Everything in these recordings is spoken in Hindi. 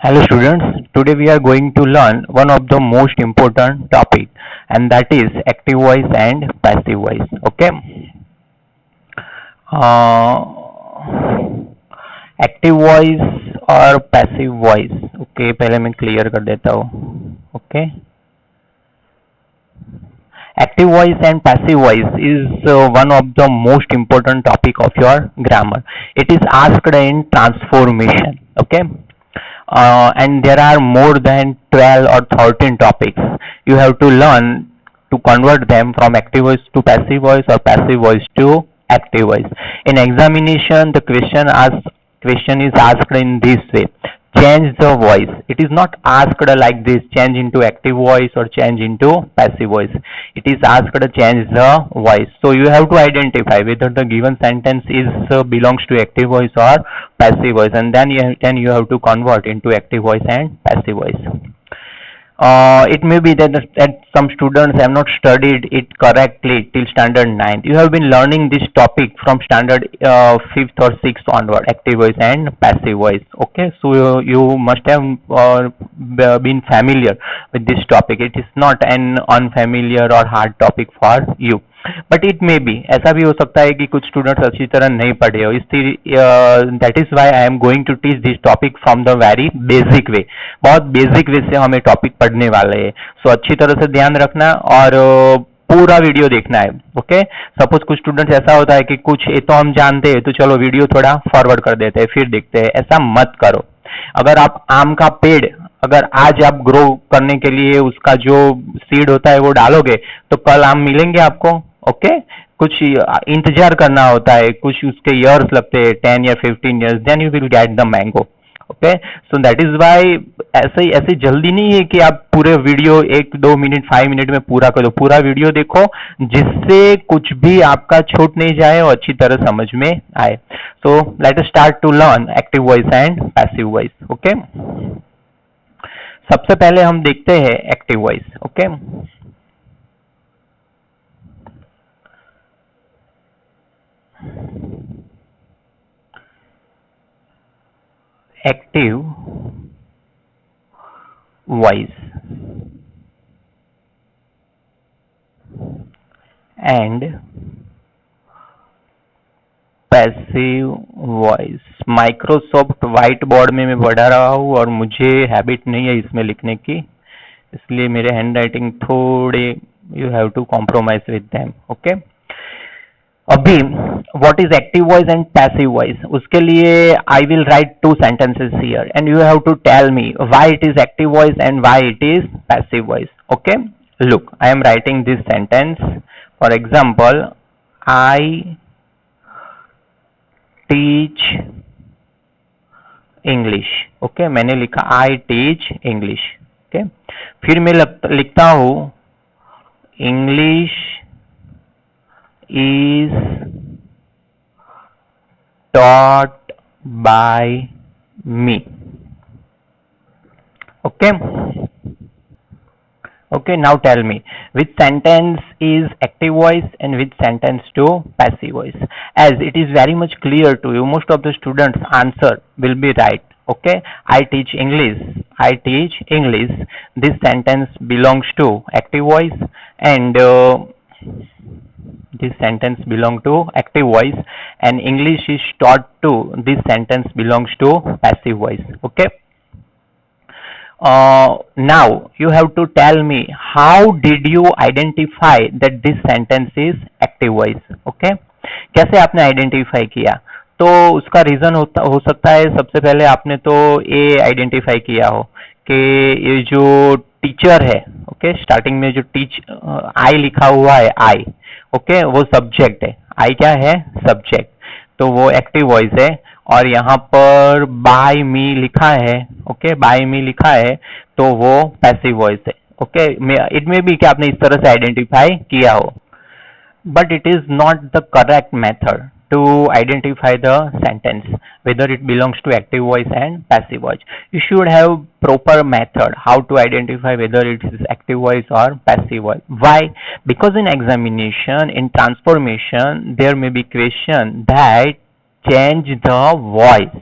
Hello students, today we are going to learn one of the most important topic, and that is active voice and passive voice. Okay. Active voice और पैसिव वॉइस. ओके, पहले मैं क्लियर कर देता हूँ. Okay, active voice and passive voice is one of the most important topic of your grammar. It is asked in transformation. Okay. And there are more than 12 or 13 topics. You have to learn to convert them from active voice to passive voice or passive voice to active voice. In examination, the question is asked in this way: change the voice. It is not asked like this: change into active voice or change into passive voice. It is asked change the voice. So you have to identify whether the given sentence is belongs to active voice or passive voice, and then you have to convert into active voice and passive voice. It may be that some students have not studied it correctly till standard 9th. You have been learning this topic from standard 5th or 6th onward, active voice and passive voice. Okay, so you must have been familiar with this topic. It is not an unfamiliar or hard topic for you. But it may be, ऐसा भी हो सकता है कि कुछ स्टूडेंट्स अच्छी तरह नहीं पढ़े हो. That is why I am going to teach this topic from the very basic way. बहुत बेसिक वे से हमें टॉपिक पढ़ने वाले हैं. सो अच्छी तरह से ध्यान रखना और पूरा वीडियो देखना है. ओके, सपोज कुछ स्टूडेंट्स ऐसा होता है कि कुछ ये तो हम जानते हैं तो चलो वीडियो थोड़ा फॉरवर्ड कर देते हैं फिर देखते हैं. ऐसा मत करो. अगर आप आम का पेड़ अगर आज आप ग्रो करने के लिए उसका जो सीड होता है वो डालोगे तो कल आम मिलेंगे आपको. ओके, कुछ इंतजार करना होता है, कुछ उसके ईयर्स लगते हैं 10 या 15 years, then you will get the mango. Okay, so that is why ऐसे जल्दी नहीं है कि आप पूरे वीडियो 1-2 मिनट 5 मिनट में पूरा करो. पूरा वीडियो देखो जिससे कुछ भी आपका छूट नहीं जाए और अच्छी तरह समझ में आए. So let us start to learn active voice and passive voice. Okay, सबसे पहले हम देखते हैं active voice. Okay, active voice and passive voice. Microsoft white board में मैं पढ़ा रहा हूँ और मुझे हैबिट नहीं है इसमें लिखने की, इसलिए मेरे हैंड राइटिंग थोड़े you have to compromise with them. Okay, अभी what is active voice and passive voice, उसके लिए I will write 2 sentences here and you have to tell me why it is active voice and why it is passive voice. Okay, look, I am writing this sentence. For example, I teach English. Okay, मैंने लिखा I teach English. Okay, फिर मैं लिखता हूँ English is taught by me. Okay. Okay, now tell me which sentence is active voice and which sentence to passive voice. As it is very much clear to you, most of the students answer will be right. Okay, I teach English. I teach English. This sentence belongs to active voice and this sentence belongs to active voice and English is taught to this sentence belongs to passive voice. Okay. Now you have to tell me how did you identify that this sentence is active voice. Okay, कैसे आपने आइडेंटिफाई किया? तो उसका रीजन हो सकता है सबसे पहले आपने तो ये आइडेंटिफाई किया हो कि ये जो टीचर है, ओके, स्टार्टिंग में जो आई लिखा हुआ है आई, ओके, वो सब्जेक्ट है. आई क्या है? सब्जेक्ट. तो वो एक्टिव वॉइस है. और यहाँ पर बाय मी लिखा है, ओके, बाय मी लिखा है तो वो पैसिव वॉइस है. ओके, इट मे बी कि आपने इस तरह से आइडेंटिफाई किया हो, but it is not the correct method to identify the sentence whether it belongs to active voice and passive voice. You should have proper method how to identify whether it is active voice or passive voice. Why? Because in examination, in transformation, there may be question that change the voice.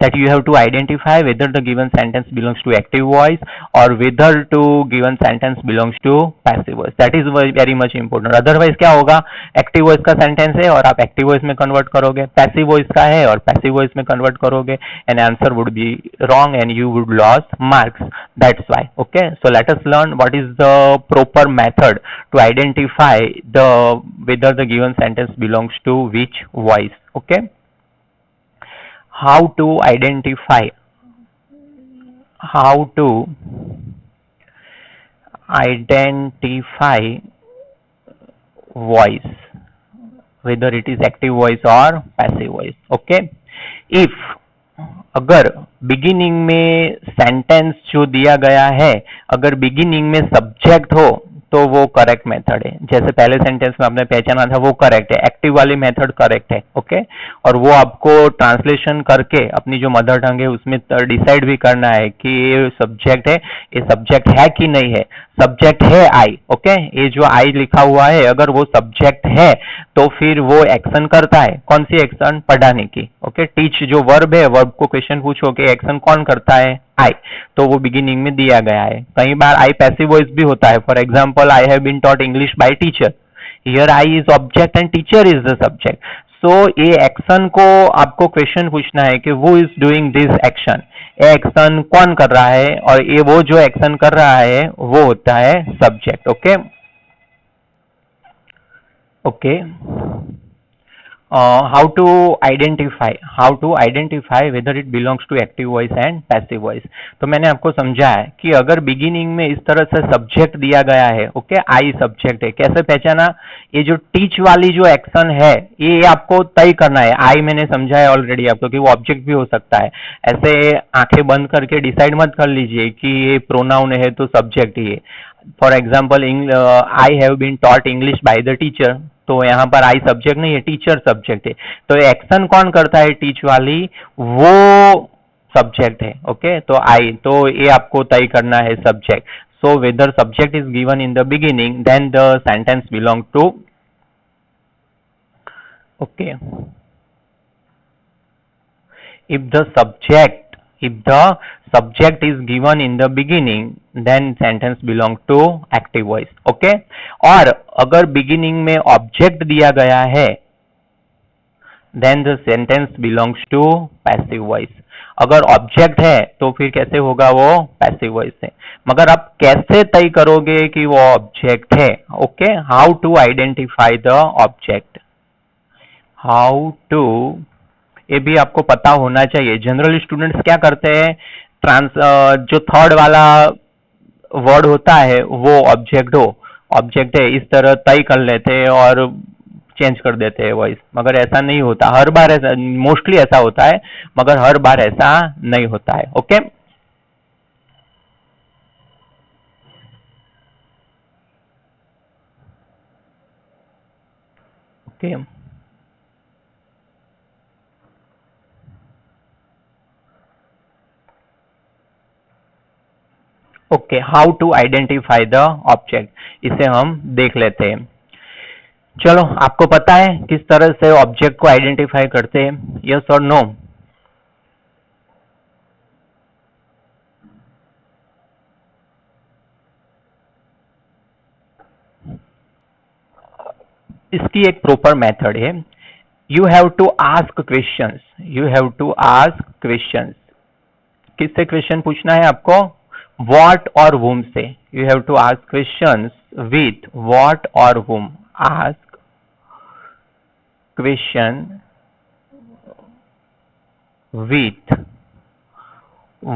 that you have to identify whether the given sentence belongs to active voice or whether to given sentence belongs to passive voice. That is very much important. Otherwise क्या होगा, एक्टिव वॉइस का सेंटेंस है और आप एक्टिव वॉइस में कन्वर्ट करोगे, पैसिव वॉइस का है और पैसिव वॉइस में कन्वर्ट करोगे, and answer would be wrong and you would lose marks. That's why. Okay, so let us learn what is the proper method to identify the whether the given sentence belongs to which voice. Okay, how to identify voice, whether it is active voice or passive voice. Okay, if अगर बिगिनिंग में सेंटेंस जो दिया गया है, अगर बिगिनिंग में सब्जेक्ट हो तो वो करेक्ट मेथड है। जैसे पहले सेंटेंस में आपने पहचाना था वो करेक्ट है, एक्टिव वाली मेथड करेक्ट है। ओके, और वो आपको ट्रांसलेशन करके अपनी जो मदर टंग है उसमें डिसाइड भी करना है कि ये सब्जेक्ट है, ये सब्जेक्ट है कि नहीं है। सब्जेक्ट है आई, ओके, ये जो आई लिखा हुआ है अगर वो सब्जेक्ट है तो फिर वो एक्शन करता है। कौन सी एक्शन? पढ़ाने की। ओके, टीच जो वर्ब है, वर्ब को क्वेश्चन पूछो कि एक्शन कौन करता है? आई, तो वो बिगिनिंग में दिया गया है। कई बार आई पैसिव वॉइस भी होता है। For example, I have been taught English by teacher, here I is object and teacher is the subject. So ये एक्शन को आपको क्वेश्चन पूछना है कि who is doing this action, ये एक्शन कौन कर रहा है, और ये वो जो एक्शन कर रहा है वो होता है subject. Okay okay, how to identify whether it belongs to active voice and passive voice। तो मैंने आपको समझा है कि अगर बिगिनिंग में इस तरह से सब्जेक्ट दिया गया है, ओके, आई सब्जेक्ट है, कैसे पहचाना? ये जो टीच वाली जो एक्शन है ये आपको तय करना है। आई मैंने समझा है ऑलरेडी आपको कि वो ऑब्जेक्ट भी हो सकता है। ऐसे आंखें बंद करके डिसाइड मत कर लीजिए कि ये प्रोनाउन है तो सब्जेक्ट ही है। For example, I have been taught English by the teacher, तो यहाँ पर आई सब्जेक्ट नहीं है, टीचर सब्जेक्ट है। तो एक्शन कौन करता है? टीच वाली, वो सब्जेक्ट है। ओके, तो आई, तो ये आपको तय करना है subject. So whether subject is given in the beginning then the sentence belong to, okay, if the subject is given in the beginning then sentence belong to active voice। Okay, और अगर बिगिनिंग में ऑब्जेक्ट दिया गया है then the sentence belongs to passive voice। अगर ऑब्जेक्ट है तो फिर कैसे होगा? वो पैसिव वॉइस है। मगर आप कैसे तय करोगे कि वो ऑब्जेक्ट है? Okay, how to identify the object, how to, ये भी आपको पता होना चाहिए। जनरल स्टूडेंट्स क्या करते हैं, जो थर्ड वाला वर्ड होता है वो ऑब्जेक्ट है इस तरह तय कर लेते हैं और चेंज कर देते हैं वॉइस। मगर ऐसा नहीं होता, हर बार ऐसा, मोस्टली ऐसा होता है मगर हर बार ऐसा नहीं होता है। Okay okay, okay, how to identify the object, इसे हम देख लेते हैं। चलो, आपको पता है किस तरह से ऑब्जेक्ट को आइडेंटिफाई करते हैं? यस और नो? इसकी एक प्रॉपर मेथड है। You have to ask questions, किससे क्वेश्चन पूछना है आपको? What और whom से। You have to ask questions with what और whom। Ask question with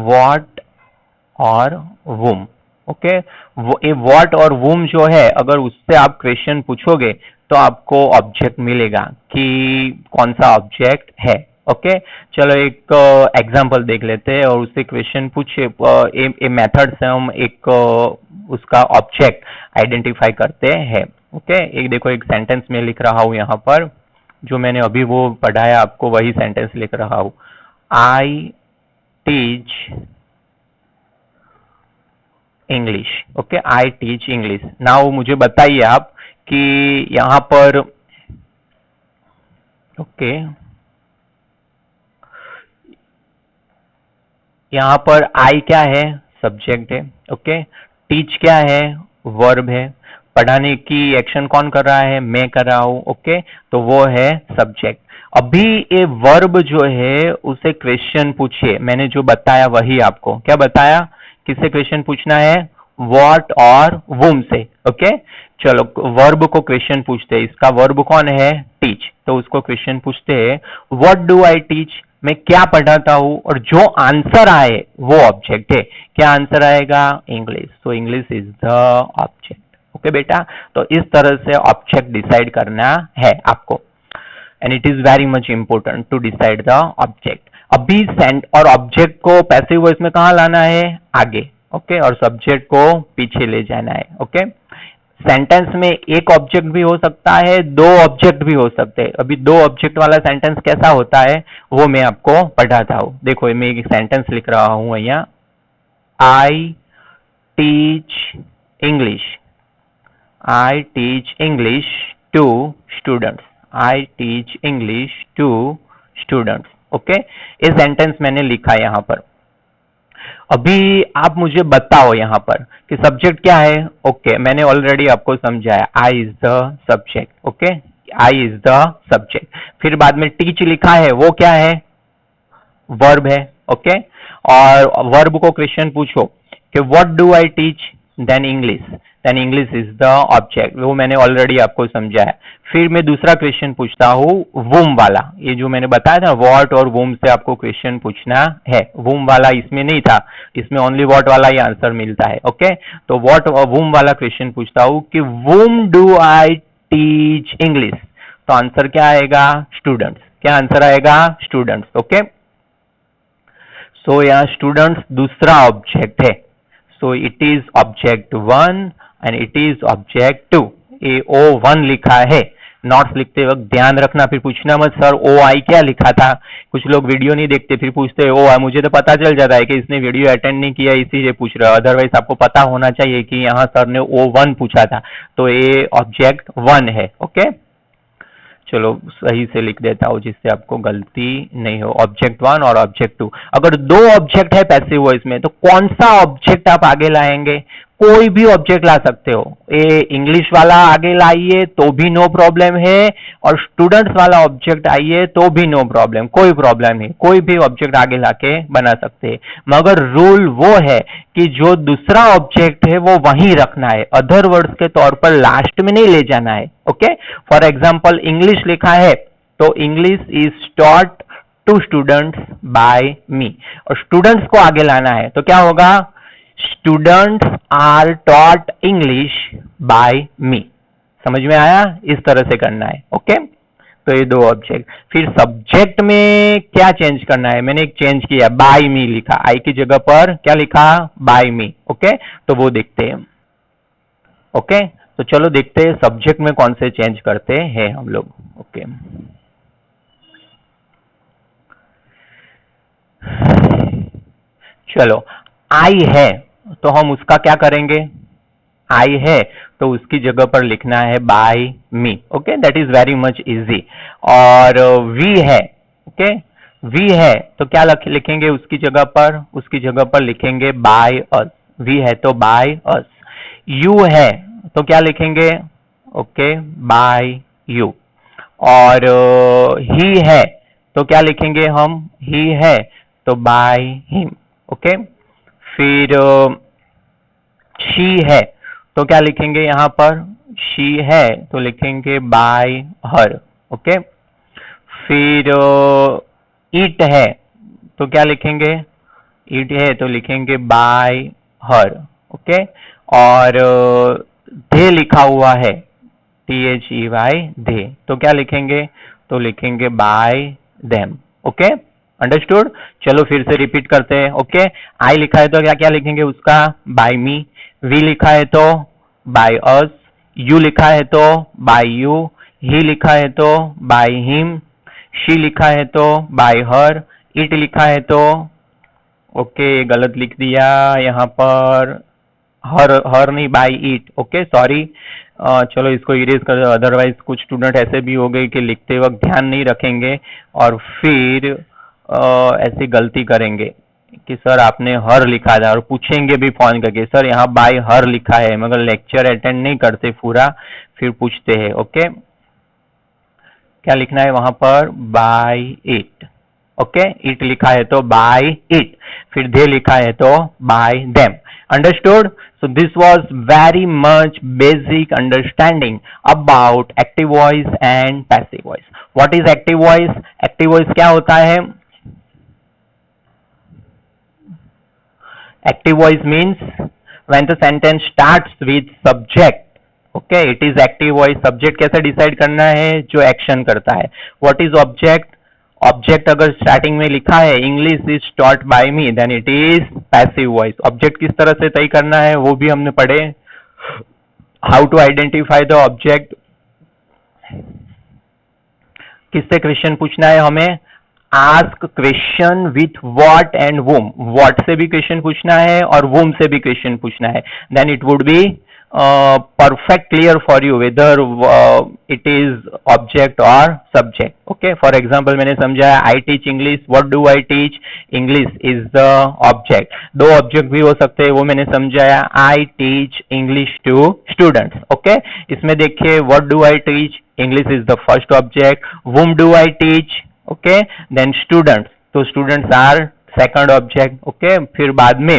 what और whom। ओके, ये what और whom जो है अगर उससे आप क्वेश्चन पूछोगे तो आपको ऑब्जेक्ट मिलेगा कि कौन सा ऑब्जेक्ट है। ओके, चलो एक एग्जांपल देख लेते हैं और उससे क्वेश्चन पूछे, ए मेथड से हम एक उसका ऑब्जेक्ट आइडेंटिफाई करते हैं। ओके, एक देखो, एक सेंटेंस में लिख रहा हूं यहाँ पर, जो मैंने अभी वो पढ़ाया आपको वही सेंटेंस लिख रहा हूं। आई टीच इंग्लिश। ओके, आई टीच इंग्लिश। नाउ मुझे बताइए आप कि यहाँ पर, ओके, यहाँ पर आई क्या है, सब्जेक्ट है, ओके। टीच क्या है, वर्ब है। पढ़ाने की एक्शन कौन कर रहा है, मैं कर रहा हूं, ओके, तो वो है सब्जेक्ट। अभी ये वर्ब जो है उसे क्वेश्चन पूछिए, मैंने जो बताया वही आपको क्या बताया, किससे क्वेश्चन पूछना है, व्हाट और वुम से, ओके। चलो वर्ब को क्वेश्चन पूछते हैं, इसका वर्ब कौन है, टीच, तो उसको क्वेश्चन पूछते हैं व्हाट डू आई टीच, मैं क्या पढ़ाता हूं, और जो आंसर आए वो ऑब्जेक्ट है। क्या आंसर आएगा, इंग्लिश, तो English is the object, okay बेटा। तो इस तरह से ऑब्जेक्ट डिसाइड करना है आपको, and it is very much important to decide the object. अभी सेंट और ऑब्जेक्ट को पैसिव वॉइस में कहा लाना है, आगे, ओके, और सब्जेक्ट को पीछे ले जाना है, ओके। सेंटेंस में एक ऑब्जेक्ट भी हो सकता है, दो ऑब्जेक्ट भी हो सकते हैं। अभी दो ऑब्जेक्ट वाला सेंटेंस कैसा होता है वो मैं आपको पढ़ाता हूं। देखो मैं एक सेंटेंस लिख रहा हूं यहाँ, I teach English, I teach English to students, I teach English to students, okay. ये सेंटेंस मैंने लिखा यहाँ पर। अभी आप मुझे बताओ यहाँ पर कि सब्जेक्ट क्या है, ओके, मैंने ऑलरेडी आपको समझाया, I is the subject, okay, I is the subject. फिर बाद में टीच लिखा है, वो क्या है, वर्ब है, ओके। और वर्ब को क्वेश्चन पूछो कि what do I teach, then English is the object, वो मैंने ऑलरेडी आपको समझाया। फिर मैं दूसरा क्वेश्चन पूछता हूँ वुम वाला, ये जो मैंने बताया था व्हाट और वुम से आपको क्वेश्चन पूछना है। वुम वाला इसमें नहीं था, इसमें ओनली व्हाट वाला ही आंसर मिलता है, ओके। तो व्हाट और वुम वाला क्वेश्चन पूछता हूँ कि वुम डू आई टीच इंग्लिश, तो आंसर क्या आएगा, स्टूडेंट्स, क्या आंसर आएगा, स्टूडेंट्स, ओके। सो यहाँ स्टूडेंट्स दूसरा ऑब्जेक्ट है, so it is object 1 and it is object 2। ए ओ 1 लिखा है, नोट्स लिखते वक्त ध्यान रखना, फिर पूछना मत सर ओ आई क्या लिखा था। कुछ लोग वीडियो नहीं देखते फिर पूछते ओ आई, मुझे तो पता चल जाता है कि इसने वीडियो अटेंड नहीं किया इसीलिए पूछ रहा है, अदरवाइज आपको पता होना चाहिए कि यहाँ सर ने O1 पूछा था, तो ये ऑब्जेक्ट 1 है, ओके। चलो सही से लिख देता हूं जिससे आपको गलती नहीं हो, ऑब्जेक्ट 1 और ऑब्जेक्ट 2। अगर दो ऑब्जेक्ट है पैसिव वॉइस में तो कौन सा ऑब्जेक्ट आप आगे लाएंगे, कोई भी ऑब्जेक्ट ला सकते हो, ये इंग्लिश वाला आगे लाइए तो भी नो प्रॉब्लम है, और स्टूडेंट्स वाला ऑब्जेक्ट आइए तो भी नो प्रॉब्लम, कोई प्रॉब्लम नहीं, कोई भी ऑब्जेक्ट आगे लाके बना सकते हैं। मगर रूल वो है कि जो दूसरा ऑब्जेक्ट है वो वहीं रखना है, अदर वर्ड्स के तौर पर लास्ट में नहीं ले जाना है, ओके। फॉर एग्जाम्पल इंग्लिश लिखा है तो English is taught to students by me, और स्टूडेंट्स को आगे लाना है तो क्या होगा, students are taught English by me. समझ में आया, इस तरह से करना है, ओके। तो ये दो ऑब्जेक्ट। फिर सब्जेक्ट में क्या चेंज करना है, मैंने एक चेंज किया, बाय मी लिखा, आई की जगह पर क्या लिखा, बाय मी, ओके। तो वो देखते हैं, ओके। तो चलो देखते हैं सब्जेक्ट में कौन से चेंज करते हैं हम लोग, ओके। चलो आई है तो हम उसका क्या करेंगे, आई है तो उसकी जगह पर लिखना है by me, okay, that is very much easy. और वी है, ओके, वी है तो क्या लिखेंगे उसकी जगह पर लिखेंगे बाय अस, वी है तो बाय अस। यू है तो क्या लिखेंगे, ओके, बाय यू। और ही है तो क्या लिखेंगे हम, ही है तो बाय हिम, ओके। फिर शी है तो क्या लिखेंगे यहाँ पर, शी है तो लिखेंगे बाय हर, ओके। फिर ईट है तो क्या लिखेंगे, ईट है तो लिखेंगे बाय हर, ओके। और दे लिखा हुआ है, THEY दे, तो क्या लिखेंगे, तो लिखेंगे बाय देम, ओके, अंडरस्टूड। चलो फिर से रिपीट करते हैं, ओके। आई लिखा है तो क्या क्या लिखेंगे उसका, बाय मी। वी लिखा है तो बाय अस। यू लिखा है तो बाय यू। ही लिखा है तो बाय हिम। शी लिखा है तो बाय हर। इट लिखा है तो, ओके, गलत लिख दिया यहाँ पर, हर नहीं, बाय इट, ओके, सॉरी। चलो इसको इरेज कर दो, अदरवाइज कुछ स्टूडेंट ऐसे भी हो गए कि लिखते वक्त ध्यान नहीं रखेंगे और फिर ऐसी गलती करेंगे। कि सर आपने हर लिखा था, और पूछेंगे भी फोन करके सर यहाँ बाय हर लिखा है, मगर लेक्चर अटेंड नहीं करते पूरा, फिर पूछते हैं। ओके, क्या लिखना है वहां पर? Bye it. ओके, इट लिखा है तो बाय इट, फिर दे लिखा है तो bye them. Understood? So this was very much basic understanding about active voice and passive voice. What is active voice? Active voice क्या होता है? Active voice means when the sentence starts with subject. Okay, it is active voice. Subject कैसे डिसाइड करना है? जो एक्शन करता है। What is object? ऑब्जेक्ट अगर स्टार्टिंग में लिखा है English is taught by me, then it is passive voice. Object किस तरह से तय करना है वो भी हमने पढ़े। How to identify the object, किससे क्वेश्चन पूछना है हमें? Ask question with what and whom. What से भी क्वेश्चन पूछना है और वुम से भी क्वेश्चन पूछना है, then it would be perfect clear for you whether it is object or subject. Okay, for example मैंने समझाया I teach English, what do I teach? English is the object. दो object भी हो सकते हैं, वो मैंने समझाया I teach English to students. Okay, इसमें देखिए what do I teach? English is the first object. Whom do I teach? Okay, then students, तो students are second object. Okay, फिर बाद में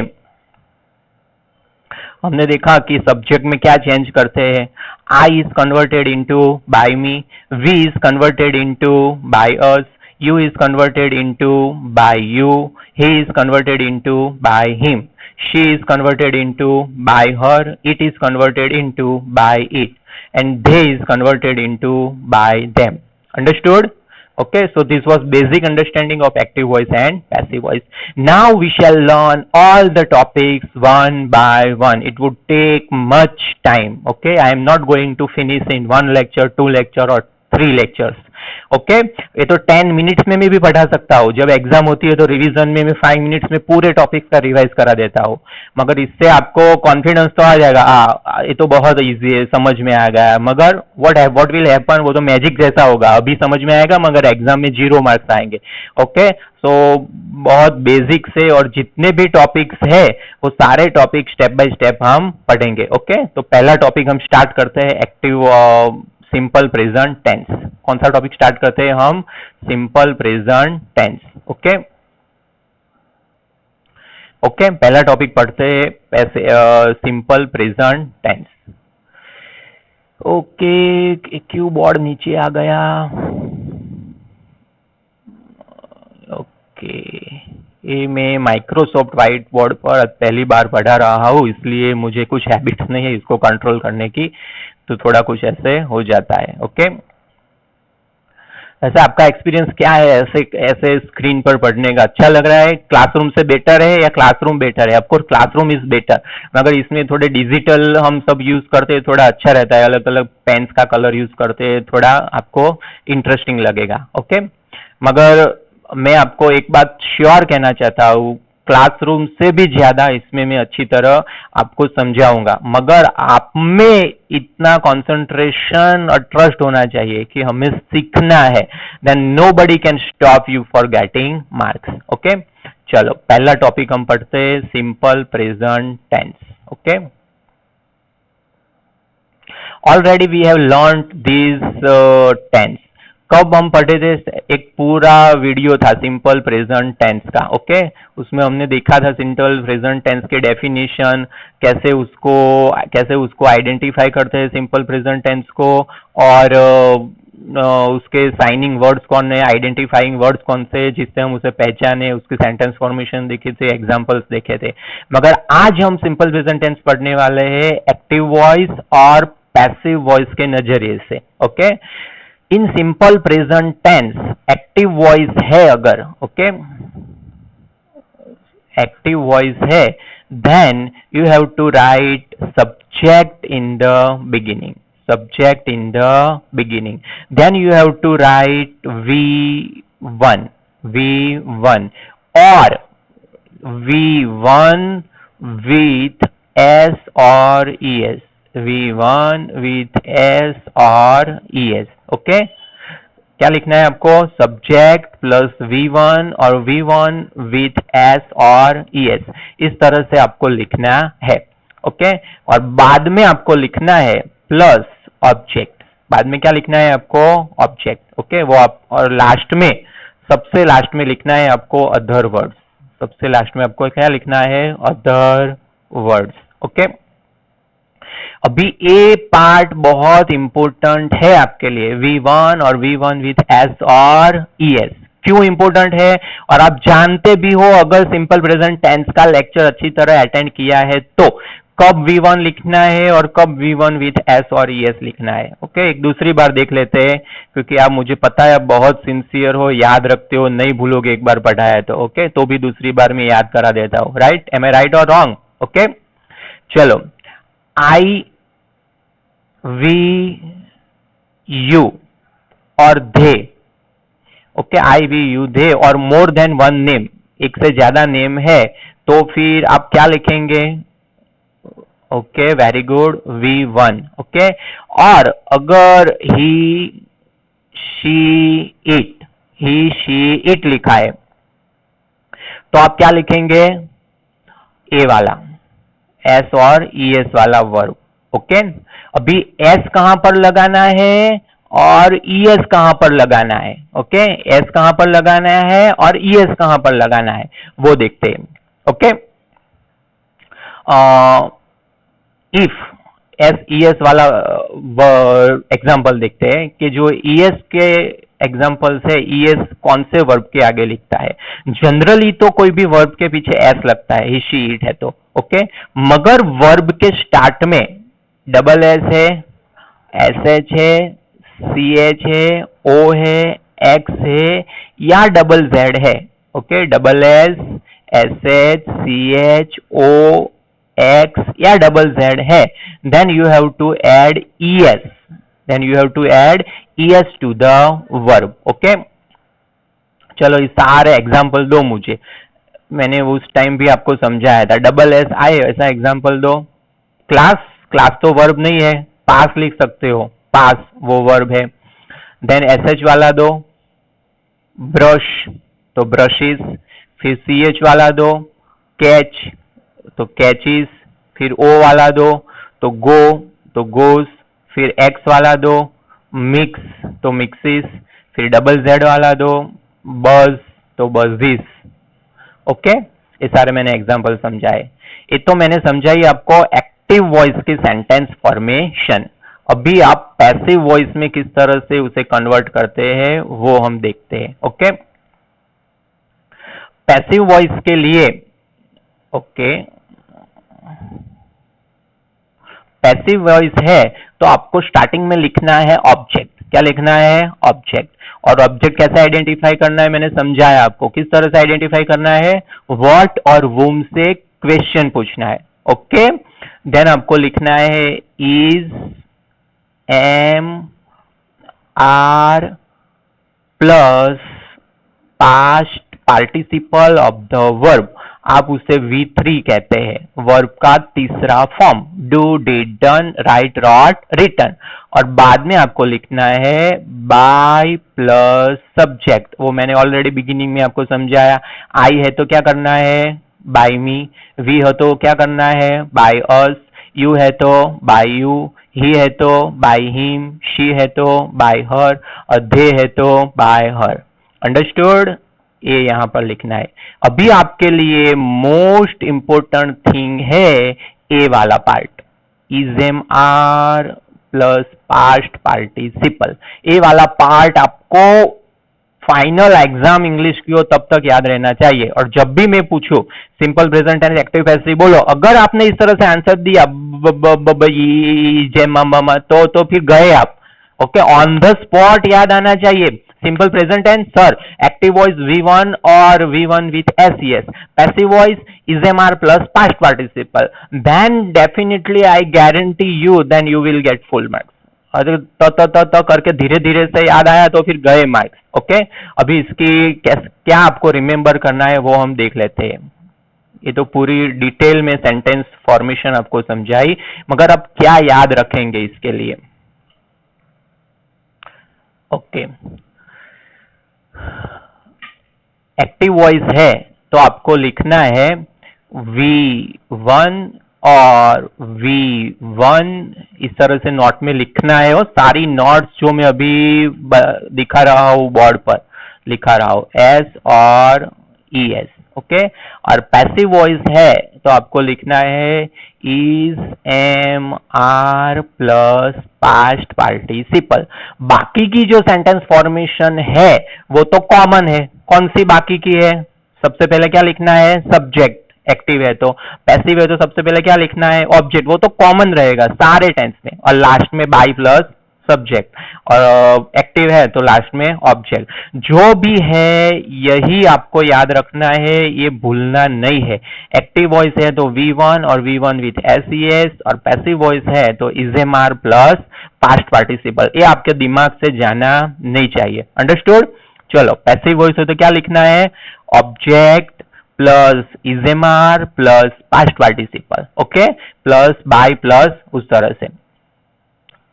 हमने देखा कि सब्जेक्ट में क्या चेंज करते हैं। I is converted into by me, we is converted into by us, you is converted into by you, he is converted into by him, she is converted into by her, it is converted into by it, and they is converted into by them. Understood? Okay, so this was basic understanding of active voice and passive voice. Now we shall learn all the topics one by one. It would take much time. Okay, I am not going to finish in one lecture, two lecture or 3 lectures. Okay, ये तो 10 मिनट्स में भी पढ़ा सकता हूँ। जब एग्जाम होती है तो रिवीजन में मैं 5 मिनट्स में पूरे टॉपिक का रिवाइज करा देता हूँ, मगर इससे आपको कॉन्फिडेंस तो आ जाएगा, ये तो बहुत इजी है, समझ में आ गया। मगर व्हाट विल हैपन, वो तो मैजिक जैसा होगा, अभी समझ में आएगा मगर एग्जाम में 0 मार्क्स आएंगे। ओके, सो बहुत बेसिक से और जितने भी टॉपिक्स है वो सारे टॉपिक स्टेप बाय स्टेप हम पढ़ेंगे। ओके, तो पहला टॉपिक हम स्टार्ट करते हैं एक्टिव सिंपल प्रेजेंट टेंस। कौन सा टॉपिक स्टार्ट करते हैं हम? Simple present tense. Okay okay, पहला टॉपिक पढ़ते हैं ऐसे सिंपल प्रेजेंट टेंस। ओके, क्यू बोर्ड नीचे आ गया। ओके, ये मैं माइक्रोसॉफ्ट व्हाइट बोर्ड पर पहली बार पढ़ा रहा हूँ, इसलिए मुझे कुछ हैबिट्स नहीं है इसको कंट्रोल करने की, तो थोड़ा कुछ ऐसे हो जाता है। ओके, ऐसे आपका एक्सपीरियंस क्या है ऐसे स्क्रीन पर पढ़ने का? अच्छा लग रहा है? क्लासरूम से बेटर है या क्लासरूम बेटर है? ऑफकोर्स क्लासरूम इज बेटर, मगर इसमें थोड़े डिजिटल हम सब यूज करते हैं, थोड़ा अच्छा रहता है, अलग अलग पेन्स का कलर यूज करते हैं, थोड़ा आपको इंटरेस्टिंग लगेगा। ओके, मगर मैं आपको एक बात श्योर कहना चाहता हूँ, क्लासरूम से भी ज्यादा इसमें मैं अच्छी तरह आपको समझाऊंगा, मगर आप में इतना कंसंट्रेशन और ट्रस्ट होना चाहिए कि हमें सीखना है, then nobody can stop you for getting marks. Okay, चलो पहला टॉपिक हम पढ़ते हैं, simple present tense. Okay, already we have learned this tense. कब हम पढ़े थे? एक पूरा वीडियो था सिंपल प्रेजेंट टेंस का। ओके, उसमें हमने देखा था सिंपल प्रेजेंट टेंस के डेफिनेशन, कैसे उसको आइडेंटिफाई करते हैं सिंपल प्रेजेंट टेंस को, और उसके साइनिंग वर्ड्स कौन है, आइडेंटिफाइंग वर्ड्स कौन से जिससे हम उसे पहचाने, उसकी सेंटेंस फॉर्मेशन देखे थे, एग्जांपल्स देखे थे। मगर आज हम सिंपल प्रेजेंट टेंस पढ़ने वाले हैं एक्टिव वॉइस और पैसिव वॉइस के नजरिए से। Okay, in simple present tense active voice है अगर, ओके, एक्टिव वॉइस है, then you have to write subject in the beginning, subject in the beginning, then you have to write V1 or V1 with S or ES, V1 with S or ES. Okay, क्या लिखना है आपको? सब्जेक्ट प्लस V1 और V1 विथ S और ES, इस तरह से आपको लिखना है। ओके, और बाद में आपको लिखना है प्लस ऑब्जेक्ट। बाद में क्या लिखना है आपको? ऑब्जेक्ट। ओके, वो आप, और लास्ट में, सबसे लास्ट में लिखना है आपको अदर वर्ड्स। सबसे लास्ट में आपको क्या लिखना है? Other words. ओके, अभी ए पार्ट बहुत इंपॉर्टेंट है आपके लिए, V1 और V1 विथ S और ES। क्यों इंपॉर्टेंट है? और आप जानते भी हो, अगर सिंपल प्रेजेंट टेंस का लेक्चर अच्छी तरह अटेंड किया है तो कब V1 लिखना है और कब V1 विथ S और ES लिखना है। ओके, एक दूसरी बार देख लेते हैं, क्योंकि आप, मुझे पता है आप बहुत सिंसियर हो, याद रखते हो, नहीं भूलोगे एक बार पढ़ा है तो। ओके, तो भी दूसरी बार में याद करा देता हूं। राइट? एम आई राइट और रॉन्ग? ओके, चलो, आई, वी, यू और दे। ओके, आई, वी, यू, दे और मोर देन वन नेम, एक से ज्यादा नेम है तो फिर आप क्या लिखेंगे? Okay, very good, V1। Okay, और अगर he, she, it, he, she, it लिखा है तो आप क्या लिखेंगे? ए वाला, S और ES वाला वर्ब। ओके, अभी S कहां पर लगाना है और ES कहां पर लगाना है? ओके, S कहां पर लगाना है और ES कहां पर लगाना है, वो देखते हैं। ओके, इफ ES वाला एग्जाम्पल देखते हैं कि जो ES के एग्जाम्पल से ES कौन से वर्ब के आगे लिखता है। जनरली तो कोई भी वर्ब के पीछे S लगता है, ही, शी, इट है तो। ओके, मगर वर्ब के स्टार्ट में डबल S है, SH है, CH है, O है, X है या डबल Z है। Okay, double S, SH, CH, O, X या डबल Z है, then you have to add ES, then you have to add ES to the verb। Okay, चलो ये सारे एग्जाम्पल दो मुझे, मैंने उस टाइम भी आपको समझाया था। डबल S आए ऐसा एग्जाम्पल दो। क्लास, क्लास तो वर्ब नहीं है, पास लिख सकते हो, पास वो वर्ब है। देन SH वाला दो, ब्रश तो ब्रशिस, फिर CH वाला दो, कैच तो कैचिस, फिर O वाला दो तो गो तो गोस, फिर X वाला दो, मिक्स तो मिक्सिस, फिर डबल Z वाला दो, बज तो बजिस। ओके, ये सारे मैंने एग्जांपल समझाए। ये तो मैंने समझाई आपको एक्टिव वॉइस की सेंटेंस फॉर्मेशन। अभी आप पैसिव वॉइस में किस तरह से उसे कन्वर्ट करते हैं वो हम देखते हैं। ओके, पैसिव वॉइस के लिए, ओके, पैसिव वॉइस है तो आपको स्टार्टिंग में लिखना है ऑब्जेक्ट। क्या लिखना है? ऑब्जेक्ट। और ऑब्जेक्ट कैसे आइडेंटिफाई करना है मैंने समझाया आपको। किस तरह से आइडेंटिफाई करना है? व्हाट और वूम से क्वेश्चन पूछना है। ओके, देन आपको लिखना है is, am, are plus past participle of the verb. आप उसे V3 कहते हैं, वर्ब का तीसरा form. Do, did, done, write, wrote, written. और बाद में आपको लिखना है बाय प्लस सब्जेक्ट। वो मैंने ऑलरेडी बिगिनिंग में आपको समझाया। आई है तो क्या करना है? By me. वी है तो क्या करना है? Bye us. यू है तो बाय यू। ही है तो बाय हिम। शी है तो बाय हर। और दे है तो बाय हर। अंडरस्टूड? ये यहां पर लिखना है। अभी आपके लिए मोस्ट इंपोर्टेंट थिंग है ए वाला part, is, am, are plus past participle. A वाला पार्ट आपको फाइनल एग्जाम इंग्लिश की हो तब तक याद रहना चाहिए। और जब भी मैं पूछूं simple present tense active passive बोलो, अगर आपने इस तरह से आंसर दिया तो फिर गए आप। ओके, ऑन द स्पॉट याद आना चाहिए। Simple present tense sir active voice V1 और V1 with SES, passive voice is am are plus past participle, then definitely I guarantee you then you will get full marks. अरे तो करके धीरे धीरे से याद आया तो फिर गए मार्क्स। ओके, अभी इसकी क्या आपको रिमेंबर करना है वो हम देख लेते हैं। ये तो पूरी डिटेल में सेंटेंस फॉर्मेशन आपको समझाई, मगर अब क्या याद रखेंगे इसके लिए? ओके, एक्टिव वॉइस है तो आपको लिखना है V1 और V1 इस तरह से नोट में लिखना है। और सारी नोट्स जो मैं अभी दिखा रहा हूं बोर्ड पर लिखा रहा हूं S और ES, ओके। और पैसिव वॉइस है तो आपको लिखना है is am are plus past participle. बाकी की जो सेंटेंस फॉर्मेशन है वो तो कॉमन है। कौन सी बाकी की है? सबसे पहले क्या लिखना है? सब्जेक्ट। एक्टिव है तो, पैसिव है तो सबसे पहले क्या लिखना है? ऑब्जेक्ट। वो तो कॉमन रहेगा सारे टेंस में। और लास्ट में बाई प्लस सब्जेक्ट। और एक्टिव है तो लास्ट में ऑब्जेक्ट। जो भी है यही आपको याद रखना है, ये भूलना नहीं है। एक्टिव वॉइस है तो V1 और V1 विथ SES, और पैसिव वॉइस है तो इजेमार प्लस पास्ट पार्टिसिपल। ये आपके दिमाग से जाना नहीं चाहिए। अंडरस्टूड? चलो, पैसिव वॉइस है तो क्या लिखना है? Object plus is am are plus past participle, okay, plus by plus उस तरह से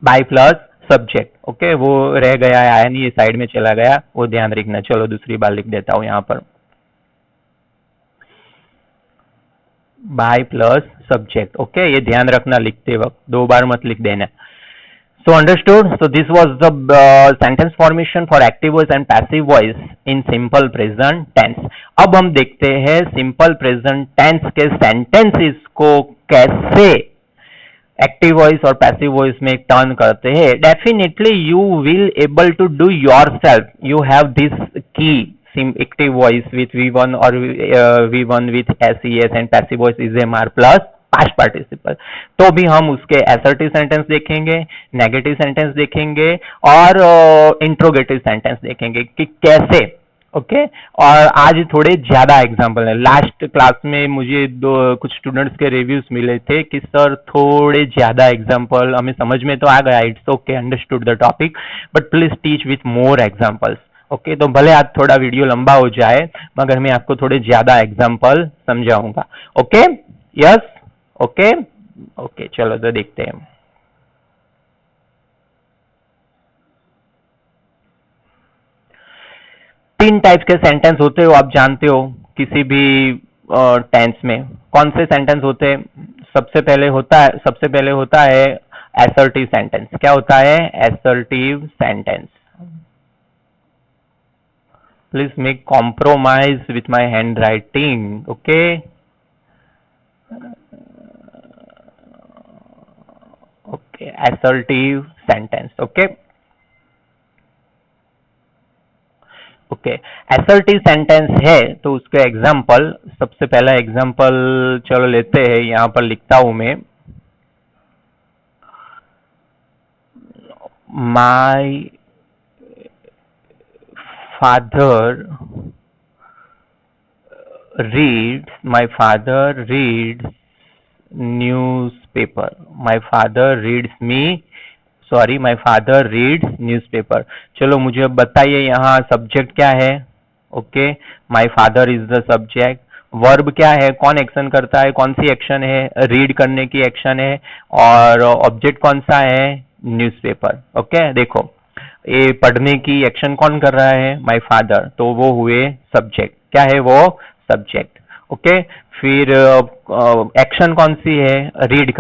बाय प्लस सब्जेक्ट, ओके। वो रह गया है, आया नहीं, ये साइड में चला गया, वो ध्यान रखना। चलो दूसरी बार लिख देता हूं यहां पर, बाय प्लस सब्जेक्ट, ओके। ये ध्यान रखना लिखते वक्त, दो बार मत लिख देना। So understood? So this was the sentence formation for active voice and passive voice in simple present tense. अब हम देखते हैं simple present tense के sentences को कैसे एक्टिव वॉइस और पैसिव वॉइस में टर्न करते हैं। Definitely you will able to do yourself. You have this key active voice with V1 और V1 with SES and passive voice is am are plus past participle. तो भी हम उसके असर्टिव सेंटेंस देखेंगे, नेगेटिव सेंटेंस देखेंगे और इंट्रोगेटिव सेंटेंस देखेंगे कि कैसे, ओके। और आज थोड़े ज्यादा एग्जाम्पल है। लास्ट क्लास में मुझे कुछ स्टूडेंट्स के रिव्यूज मिले थे कि सर थोड़े ज्यादा एग्जाम्पल, हमें समझ में तो आ गया, it's okay, understood the topic, but please teach with more examples, okay. तो भले आज थोड़ा वीडियो लंबा हो जाए मगर मैं आपको थोड़े ज्यादा एग्जाम्पल समझाऊंगा, ओके। Yes, okay, okay. चलो तो देखते हैं। तीन टाइप के सेंटेंस होते हो, आप जानते हो किसी भी टेंस में। कौन से सेंटेंस होते हैं? सबसे पहले होता है असर्टिव सेंटेंस। क्या होता है? Assertive sentence. Please make compromise with my hand writing, okay. Okay, assertive sentence, okay, okay. Assertive sentence है तो उसके एग्जाम्पल, सबसे पहला एग्जाम्पल चलो लेते हैं, यहां पर लिखता हूं मैं, my father reads newspaper. My father reads newspaper. चलो मुझे अब बताइए यहाँ सब्जेक्ट क्या है? Okay, my father is the subject. Verb क्या है? कौन एक्शन करता है? कौन सी एक्शन है? रीड करने की एक्शन है। और ऑब्जेक्ट कौन सा है? Newspaper, okay. देखो, ये पढ़ने की एक्शन कौन कर रहा है? माय फादर, तो वो हुए सब्जेक्ट। क्या है वो? Subject, okay. फिर एक्शन कौन सी है? रीड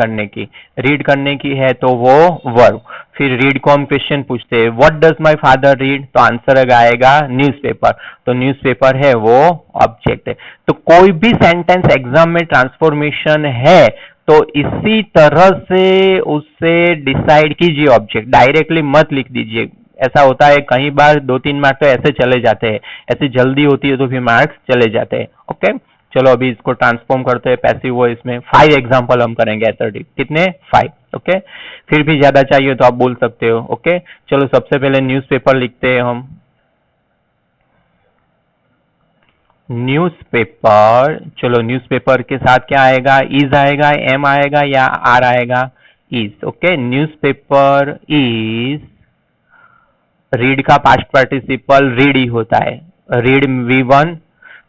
करने की है तो वो वर्ब। फिर रीड को हम क्वेश्चन पूछते हैं, what does my father read? तो आंसर आएगा न्यूज़पेपर। तो न्यूज़पेपर है वो ऑब्जेक्ट है। तो कोई भी सेंटेंस एग्जाम में ट्रांसफॉर्मेशन है तो इसी तरह से उससे डिसाइड कीजिए ऑब्जेक्ट, डायरेक्टली मत लिख दीजिए। ऐसा होता है कई बार, 2-3 मार्क्स तो ऐसे चले जाते हैं, ऐसे जल्दी होती है तो फिर मार्क्स चले जाते हैं, ओके। चलो अभी इसको ट्रांसफॉर्म करते हैं पैसिव वॉइस में। 5 एग्जांपल हम करेंगे असर्टिव। कितने? 5, ओके। फिर भी ज्यादा चाहिए तो आप बोल सकते हो, ओके। चलो सबसे पहले न्यूज़पेपर लिखते हैं हम। न्यूज़पेपर, चलो न्यूज़पेपर के साथ क्या आएगा? इज आएगा, एम आएगा या आर आएगा? Is, okay. Newspaper is, read का पास्ट पार्टिसिपल रीड ही होता है, रीड V1,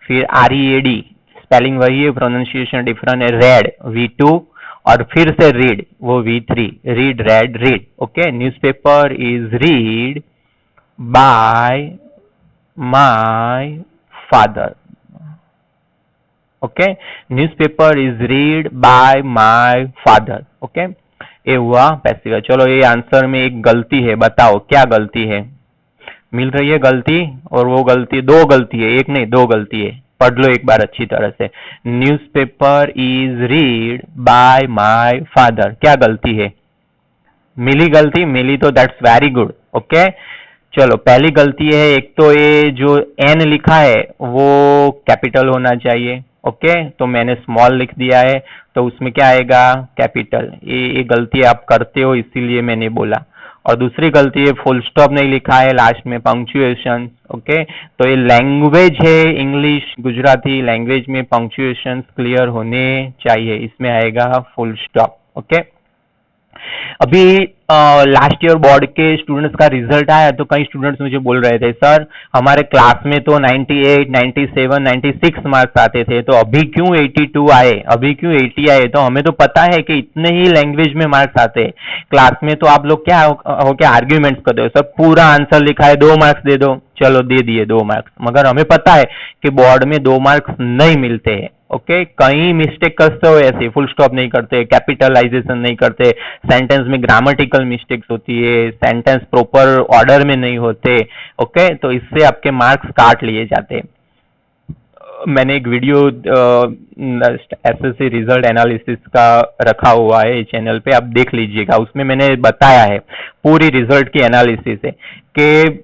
फिर READ, स्पेलिंग वही है, प्रोनाउंसिएशन डिफरेंट है, रेड V2, और फिर से रीड वो V3, read red read, okay. Newspaper is read bye my father. Okay, newspaper is read by my father. Okay, ये हुआ पैसिव. चलो ये आंसर में एक गलती है, बताओ क्या गलती है. मिल रही है गलती, और वो गलती दो गलती है, एक नहीं दो गलती है. पढ़ लो एक बार अच्छी तरह से. Newspaper is read by my father, क्या गलती है. मिली गलती, मिली तो दैट्स वेरी गुड. ओके, चलो पहली गलती है, एक तो ये जो एन लिखा है वो कैपिटल होना चाहिए. ओके, तो मैंने स्मॉल लिख दिया है, तो उसमें क्या आएगा, कैपिटल. ये गलती आप करते हो इसीलिए मैंने बोला. और दूसरी गलती है, फुल स्टॉप नहीं लिखा है लास्ट में, पंक्चुएशन. ओके, तो ये लैंग्वेज है, इंग्लिश गुजराती लैंग्वेज में पंक्चुएशन क्लियर होने चाहिए, इसमें आएगा फुल स्टॉप. ओके, अभी लास्ट ईयर बोर्ड के स्टूडेंट्स का रिजल्ट आया तो कई स्टूडेंट्स मुझे बोल रहे थे, सर हमारे क्लास में तो 98, 97, 96 मार्क्स आते थे, तो अभी क्यों 82 आए, अभी क्यों 80 आए. तो हमें तो पता है कि इतने ही लैंग्वेज में मार्क्स आते हैं. क्लास में तो आप लोग क्या हो क्या आर्ग्यूमेंट्स करते हो, सर पूरा आंसर लिखा है 2 मार्क्स दे दो, चलो दे दिए 2 मार्क्स. मगर हमें पता है कि बोर्ड में 2 मार्क्स नहीं मिलते हैं. ओके, कहीं मिस्टेक करते हो ऐसे, फुल स्टॉप नहीं करते, कैपिटलाइजेशन नहीं करते, सेंटेंस में ग्रामेटिकल मिस्टेक्स होती है, सेंटेंस प्रॉपर ऑर्डर में नहीं होते. ओके, तो इससे आपके मार्क्स काट लिए जाते हैं. मैंने एक वीडियो एसएससी रिजल्ट एनालिसिस का रखा हुआ है चैनल पे, आप देख लीजिएगा. उसमें मैंने बताया है, पूरी रिजल्ट की एनालिसिस है कि